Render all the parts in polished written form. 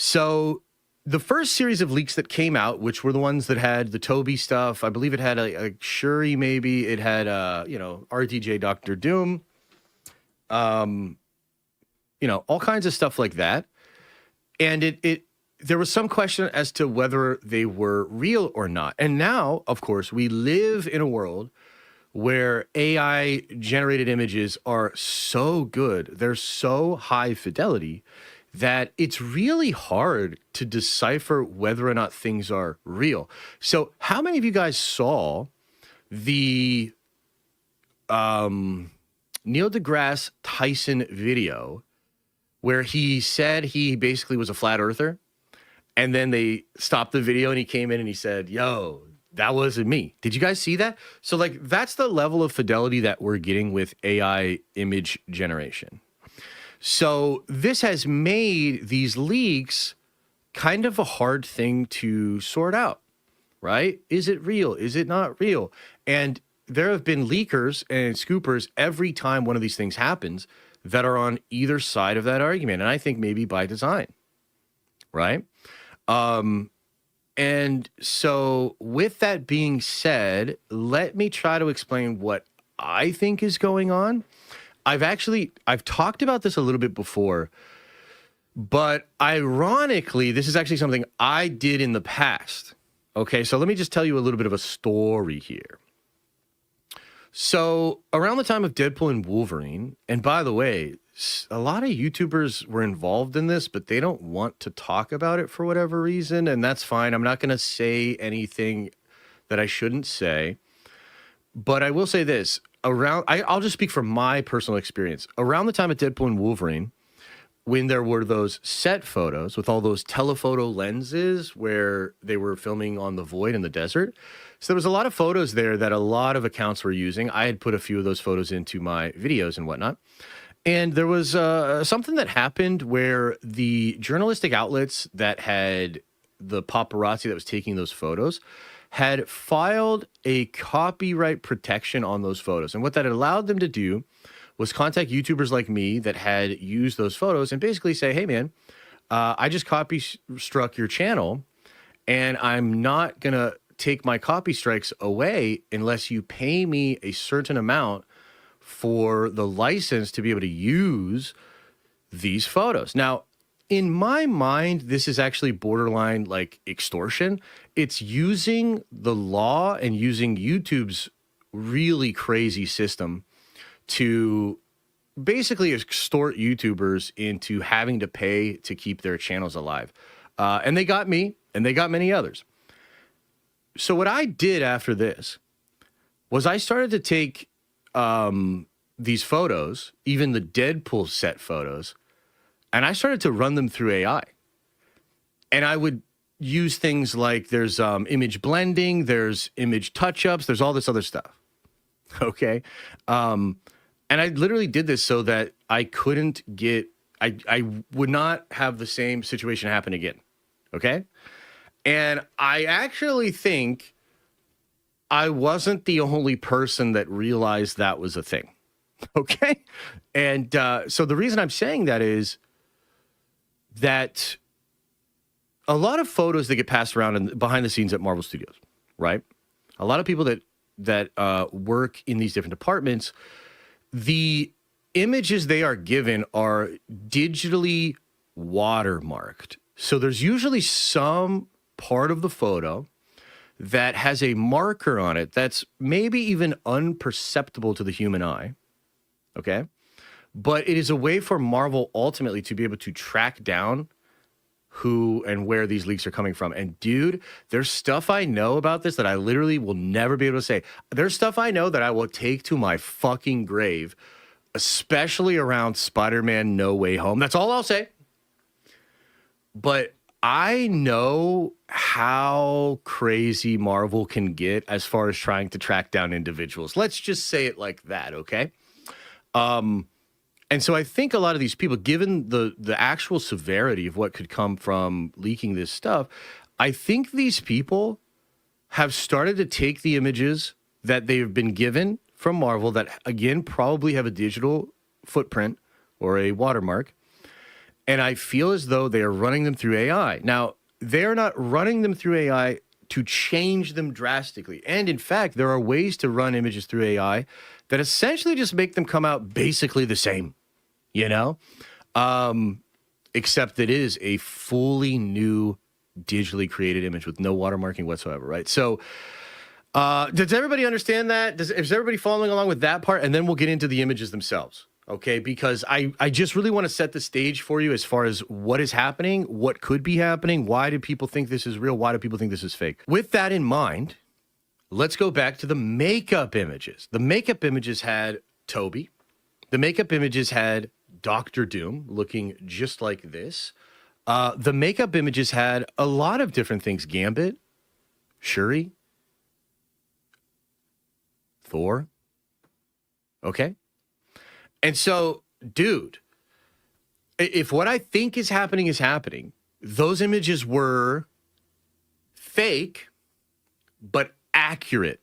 So the first series of leaks that came out, which were the ones that had the Toby stuff, I believe it had a Shuri, maybe it had RDJ Doctor Doom, all kinds of stuff like that. And there was some question as to whether they were real or not. And now, of course, we live in a world where AI generated images are so good, they're so high fidelity, that it's really hard to decipher whether or not things are real. So how many of you guys saw the Neil deGrasse Tyson video where he said he basically was a flat earther, and then they stopped the video and he came in and he said, yo, that wasn't me. Did you guys see that? So like, that's the level of fidelity that we're getting with AI image generation. So this has made these leaks kind of a hard thing to sort out, right? Is it real? Is it not real? And there have been leakers and scoopers every time one of these things happens that are on either side of that argument. And I think maybe by design, right? And so with that being said, let me try to explain what I think is going on. I've talked about this a little bit before, but ironically, this is actually something I did in the past. Okay, so let me just tell you a little bit of a story here. So around the time of Deadpool and Wolverine, and by the way, a lot of YouTubers were involved in this, but they don't want to talk about it for whatever reason, and that's fine. I'm not going to say anything that I shouldn't say, but I will say this. I'll just speak from my personal experience. Around the time of Deadpool and Wolverine, when there were those set photos with all those telephoto lenses where they were filming on the void in the desert, so there was a lot of photos there that a lot of accounts were using. I had put a few of those photos into my videos and whatnot. And there was something that happened where the journalistic outlets that had the paparazzi that was taking those photos had filed a copyright protection on those photos. And what that allowed them to do was contact YouTubers like me that had used those photos and basically say, hey, man, I just copy struck your channel, and I'm not going to take my copy strikes away unless you pay me a certain amount for the license to be able to use these photos. Now, in my mind, this is actually borderline like extortion. It's using the law and using YouTube's really crazy system to basically extort YouTubers into having to pay to keep their channels alive. And they got me, and they got many others. So what I did after this was I started to take these photos, even the Deadpool set photos, and I started to run them through AI. And I would use things like there's image blending, there's image touch-ups, there's all this other stuff. Okay. And I literally did this so that I couldn't get, I would not have the same situation happen again. Okay. And I actually think I wasn't the only person that realized that was a thing. Okay. And so the reason I'm saying that is that a lot of photos that get passed around and behind the scenes at Marvel Studios, right? A lot of people that work in these different departments, the images they are given are digitally watermarked. So there's usually some part of the photo that has a marker on it that's maybe even imperceptible to the human eye, okay? But it is a way for Marvel ultimately to be able to track down who and where these leaks are coming from. And dude, there's stuff I know about this that I literally will never be able to say. There's stuff I know that I will take to my fucking grave, especially around Spider-Man No Way Home. That's all I'll say. But I know how crazy Marvel can get as far as trying to track down individuals. Let's just say it like that, okay? And so I think a lot of these people, given the actual severity of what could come from leaking this stuff, I think these people have started to take the images that they've been given from Marvel that, again, probably have a digital footprint or a watermark, And I feel as though they are running them through AI. Now, they're not running them through AI to change them drastically. And in fact, there are ways to run images through AI that essentially just make them come out basically the same, you know? Except that it is a fully new digitally created image with no watermarking whatsoever, right? So does everybody understand that? Is everybody following along with that part? And then we'll get into the images themselves, okay? Because I just really want to set the stage for you as far as what is happening, what could be happening, why do people think this is real, why do people think this is fake? With that in mind, let's go back to the makeup images. The makeup images had Toby. The makeup images had Doctor Doom looking just like this. The makeup images had a lot of different things. Gambit, Shuri, Thor. Okay. And so, dude, if what I think is happening, those images were fake, but accurate.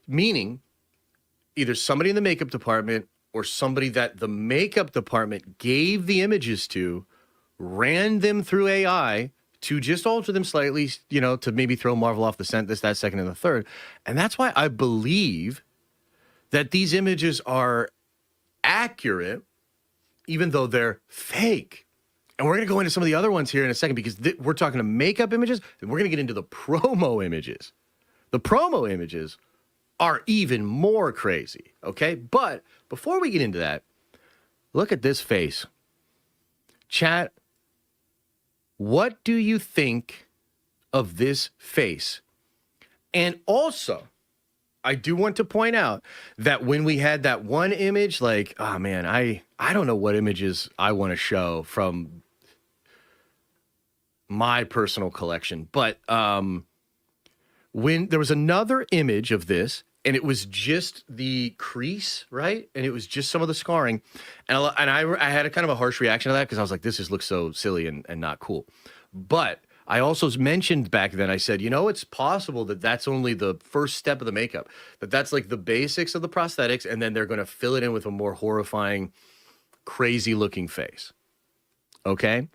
Meaning, either somebody in the makeup department or somebody that the makeup department gave the images to ran them through AI to just alter them slightly, you know, to maybe throw Marvel off the scent, this, that, second, and the third. And that's why I believe that these images are accurate, even though they're fake. And we're going to go into some of the other ones here in a second because we're talking to makeup images, and we're going to get into the promo images. The promo images are even more crazy, okay? But before we get into that, look at this face. Chat, what do you think of this face? And also, I do want to point out that when we had that one image, like, oh man, I don't know what images I want to show from my personal collection, but when there was another image of this, and it was just the crease, right? And it was just some of the scarring. And I had a kind of a harsh reaction to that because I was like, this just looks so silly and not cool. But I also mentioned back then, I said, you know, it's possible that that's only the first step of the makeup, that's like the basics of the prosthetics, and then they're going to fill it in with a more horrifying, crazy looking face. Okay?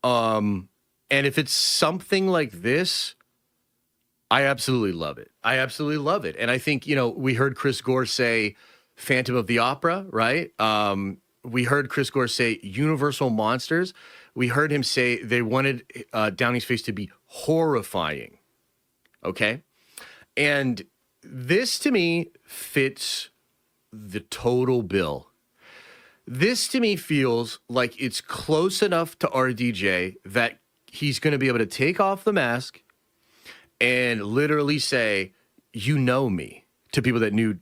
And if it's something like this, I absolutely love it. I absolutely love it. And I think, you know, we heard Chris Gore say Phantom of the Opera, right? We heard Chris Gore say Universal Monsters. We heard him say they wanted Downey's face to be horrifying. Okay? And this, to me, fits the total bill. This, to me, feels like it's close enough to RDJ that he's going to be able to take off the mask and literally say, you know me, to people that knew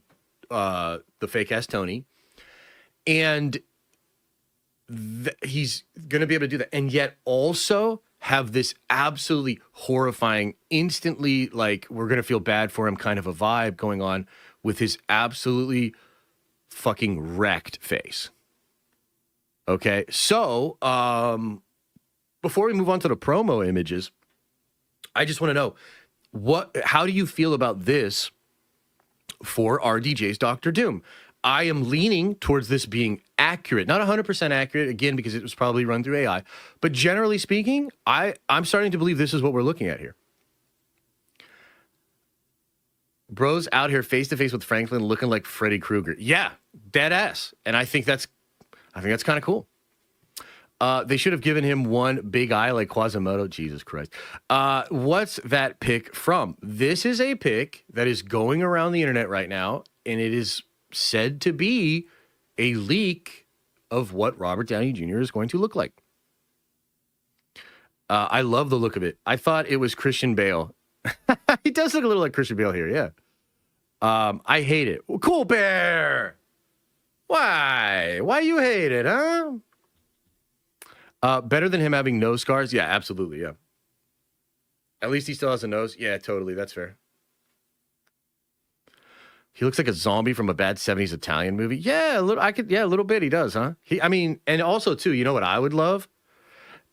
the fake-ass Tony. And he's going to be able to do that. And yet also have this absolutely horrifying, instantly, like, we're going to feel bad for him kind of a vibe going on with his absolutely fucking wrecked face. Okay? So, before we move on to the promo images, I just want to know, how do you feel about this for RDJ's Doctor Doom? I am leaning towards this being accurate, not 100% accurate, again, because it was probably run through AI. But generally speaking, I'm starting to believe this is what we're looking at here. Bro's out here face to face with Franklin looking like Freddy Krueger. Yeah, dead ass. And I think that's kind of cool. They should have given him one big eye like Quasimodo. Jesus Christ. What's that pic from? This is a pic that is going around the internet right now, and it is said to be a leak of what Robert Downey Jr. is going to look like. I love the look of it. I thought it was Christian Bale. He does look a little like Christian Bale here, yeah. I hate it. Cool Bear! Why? Why you hate it, huh? Better than him having nose scars? Yeah, absolutely, yeah. At least he still has a nose? Yeah, totally, that's fair. He looks like a zombie from a bad 70s Italian movie. Yeah, a little bit he does, huh? And also, too, you know what I would love?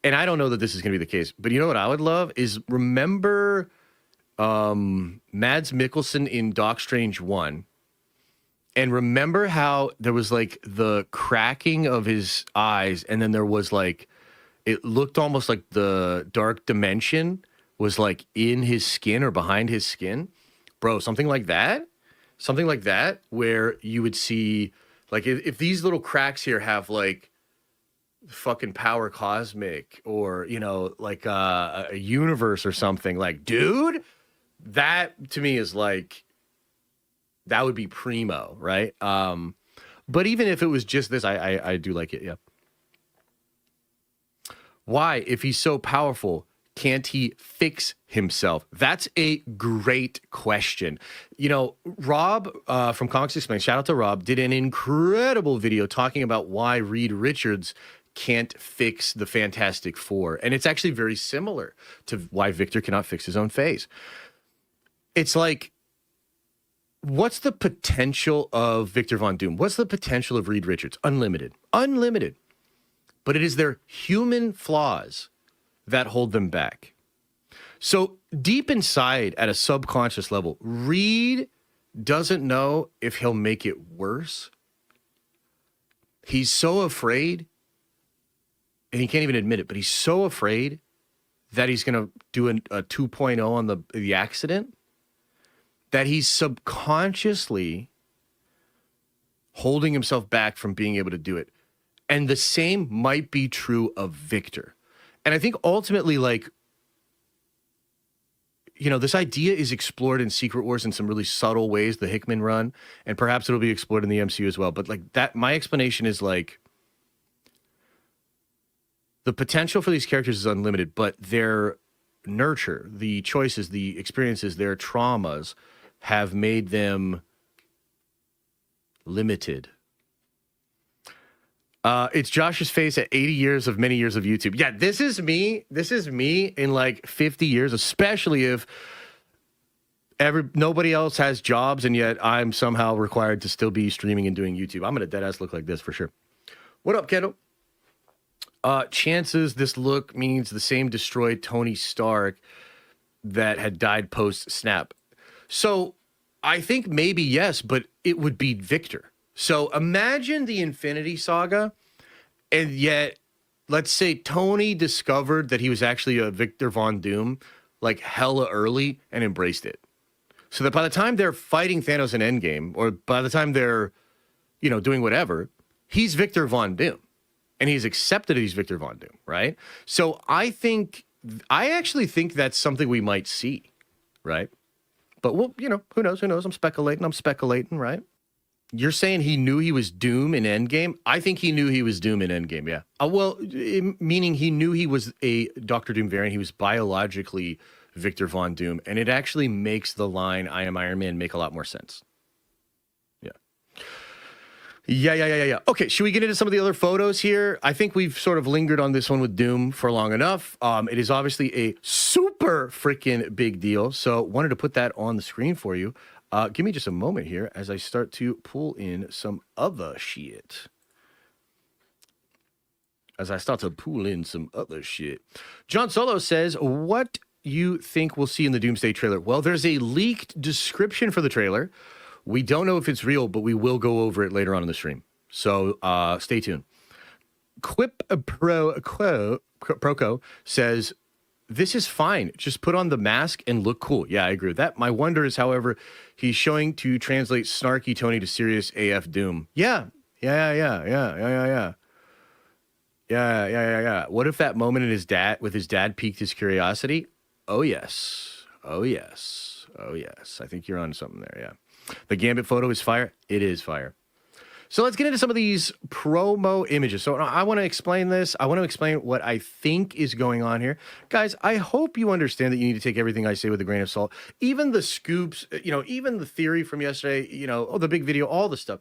And I don't know that this is going to be the case, but you know what I would love is, remember Mads Mikkelsen in Doc Strange 1? And remember how there was like the cracking of his eyes, and then there was like, it looked almost like the dark dimension was like in his skin or behind his skin? Bro, something like that? Something like that, where you would see, like, if these little cracks here have like fucking power cosmic or, you know, like a universe or something, like, dude, that to me is like, that would be primo, right? But even if it was just this, I do like it, yeah. Why, if he's so powerful, can't he fix himself? That's a great question. You know, Rob from Comics Explained, shout out to Rob, did an incredible video talking about why Reed Richards can't fix the Fantastic Four. And it's actually very similar to why Victor cannot fix his own face. It's like, what's the potential of Victor Von Doom? What's the potential of Reed Richards? Unlimited. Unlimited. But it is their human flaws that hold them back. So deep inside, at a subconscious level, Reed doesn't know if he'll make it worse. He's so afraid, and he can't even admit it, but he's so afraid that he's going to do a 2.0 on the accident, that he's subconsciously holding himself back from being able to do it. And the same might be true of Victor. And I think ultimately, like, you know, this idea is explored in Secret Wars in some really subtle ways, the Hickman run, and perhaps it'll be explored in the MCU as well. But like that, my explanation is like, the potential for these characters is unlimited, but their nurture, the choices, the experiences, their traumas have made them limited. It's Josh's face at 80 years of many years of YouTube. Yeah, this is me. This is me in like 50 years, especially if nobody else has jobs and yet I'm somehow required to still be streaming and doing YouTube. I'm going to deadass look like this for sure. What up, kiddo? Chances this look means the same destroyed Tony Stark that had died post-snap. So I think maybe yes, but it would be Victor. So imagine the Infinity Saga, and yet, let's say Tony discovered that he was actually a Victor Von Doom, like hella early, and embraced it. So that by the time they're fighting Thanos in Endgame, or by the time they're, you know, doing whatever, he's Victor Von Doom. And he's accepted he's Victor Von Doom, right? So I actually think that's something we might see, right? But well, you know, who knows? Who knows? I'm speculating, right? You're saying he knew he was Doom in Endgame? I think he knew he was Doom in Endgame, yeah. Well, meaning he knew he was a Doctor Doom variant. He was biologically Victor Von Doom. And it actually makes the line, I am Iron Man, make a lot more sense. Yeah. Okay, should we get into some of the other photos here? I think we've sort of lingered on this one with Doom for long enough. It is obviously a super freaking big deal. So wanted to put that on the screen for you. Give me just a moment here as I start to pull in some other shit. John Solo says, what you think we'll see in the Doomsday trailer? Well, there's a leaked description for the trailer. We don't know if it's real, but we will go over it later on in the stream. So stay tuned. Quip Proco says, this is fine. Just put on the mask and look cool. Yeah, I agree with that. My wonder is, however, he's showing to translate snarky Tony to serious AF Doom. Yeah. What if that moment with his dad piqued his curiosity? Oh, yes. I think you're on something there, yeah. The Gambit photo is fire. It is fire. So let's get into some of these promo images. So I want to explain this. I want to explain what I think is going on here. Guys, I hope you understand that you need to take everything I say with a grain of salt. Even the scoops, even the theory from yesterday, the big video, all the stuff.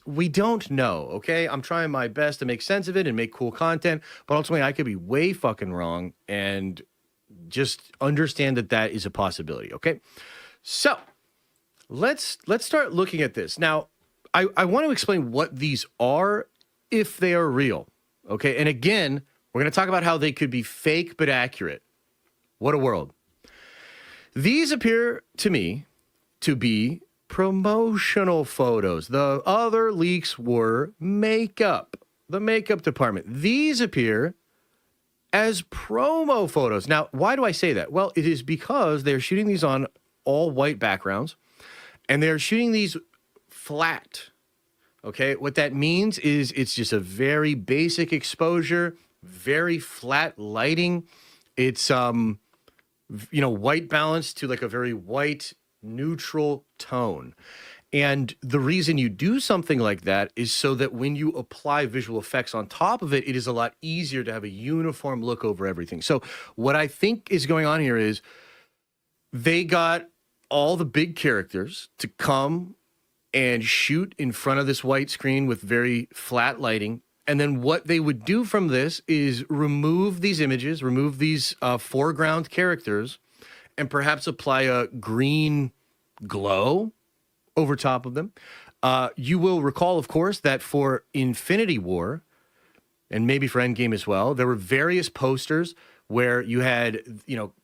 We don't know, okay? I'm trying my best to make sense of it and make cool content, but ultimately I could be way fucking wrong, and just understand that is a possibility, okay? So let's start looking at this. Now, I want to explain what these are, if they are real, okay? And again, we're going to talk about how they could be fake but accurate. What a world. These appear to me to be promotional photos. The other leaks were makeup, the makeup department. These appear as promo photos. Now, why do I say that? Well, it is because they're shooting these on all white backgrounds, and they're shooting these flat. Okay, what that means is it's just a very basic exposure, very flat lighting. It's white balance to like a very white neutral tone. And the reason you do something like that is so that when you apply visual effects on top of it, it is a lot easier to have a uniform look over everything. So what I think is going on here is they got all the big characters to come and shoot in front of this white screen with very flat lighting. And then what they would do from this is remove these images, remove these foreground characters, and perhaps apply a green glow over top of them. You will recall, of course, that for Infinity War, and maybe for Endgame as well, there were various posters where you had,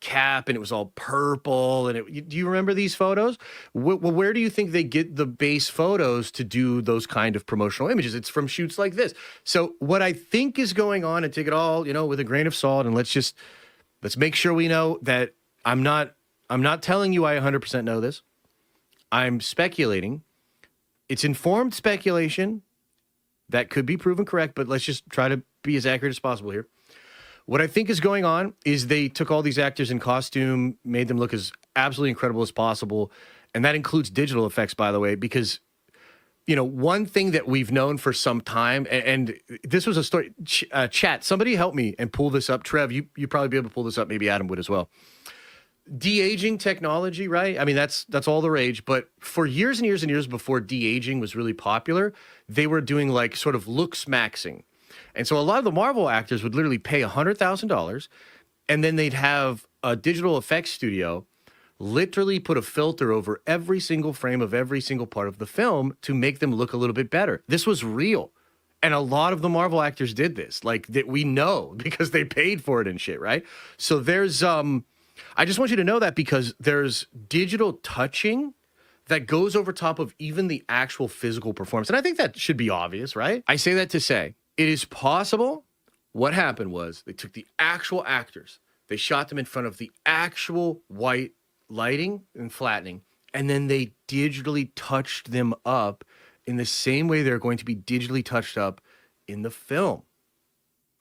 Cap, and it was all purple. And do you remember these photos? Well, where do you think they get the base photos to do those kind of promotional images? It's from shoots like this. So what I think is going on, and take it all, with a grain of salt, and let's make sure we know that I'm not telling you I 100% know this. I'm speculating. It's informed speculation that could be proven correct, but let's just try to be as accurate as possible here. What I think is going on is they took all these actors in costume, made them look as absolutely incredible as possible. And that includes digital effects, by the way, because, one thing that we've known for some time, and this was a story, chat, somebody help me and pull this up. Trev, you probably be able to pull this up. Maybe Adam would as well. De-aging technology, right? I mean, that's all the rage. But for years and years and years before de-aging was really popular, they were doing like sort of looks maxing. And so a lot of the Marvel actors would literally pay $100,000, and then they'd have a digital effects studio literally put a filter over every single frame of every single part of the film to make them look a little bit better. This was real. And a lot of the Marvel actors did this, like that we know because they paid for it and shit, right? So there's, I just want you to know that because there's digital touching that goes over top of even the actual physical performance. And I think that should be obvious, right? I say that to say, it is possible. What happened was they took the actual actors, they shot them in front of the actual white lighting and flattening, and then they digitally touched them up in the same way they're going to be digitally touched up in the film.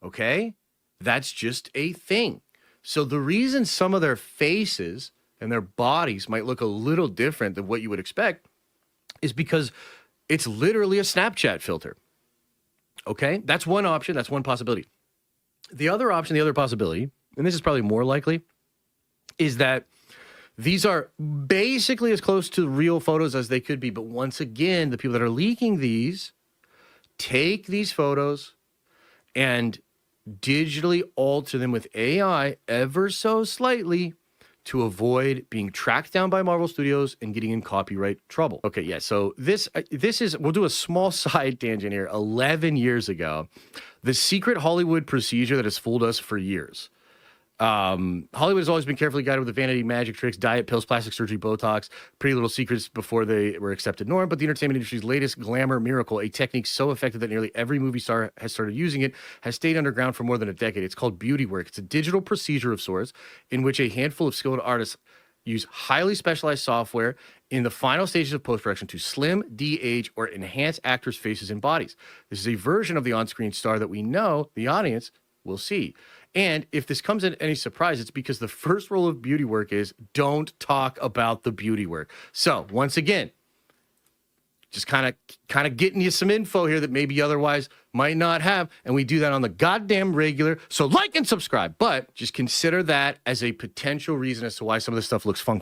Okay? That's just a thing. So the reason some of their faces and their bodies might look a little different than what you would expect is because it's literally a Snapchat filter. Okay, that's one option. That's one possibility. The other option, the other possibility, and this is probably more likely, is that these are basically as close to real photos as they could be. But once again, the people that are leaking these take these photos and digitally alter them with AI ever so slightly to avoid being tracked down by Marvel Studios and getting in copyright trouble. Okay, yeah, so this is, we'll do a small side tangent here. 11 years ago, the secret Hollywood procedure that has fooled us for years. Hollywood has always been carefully guided with the vanity, magic tricks, diet pills, plastic surgery, Botox, pretty little secrets before they were accepted norm. But the entertainment industry's latest glamour miracle, a technique so effective that nearly every movie star has started using it, has stayed underground for more than a decade. It's called beauty work. It's a digital procedure of sorts in which a handful of skilled artists use highly specialized software in the final stages of post-production to slim, de-age, or enhance actors' faces and bodies. This is a version of the on-screen star that we know the audience will see. And if this comes at any surprise, it's because the first rule of beauty work is don't talk about the beauty work. So once again, just kind of getting you some info here that maybe otherwise might not have. And we do that on the goddamn regular. So like and subscribe, but just consider that as a potential reason as to why some of this stuff looks funky.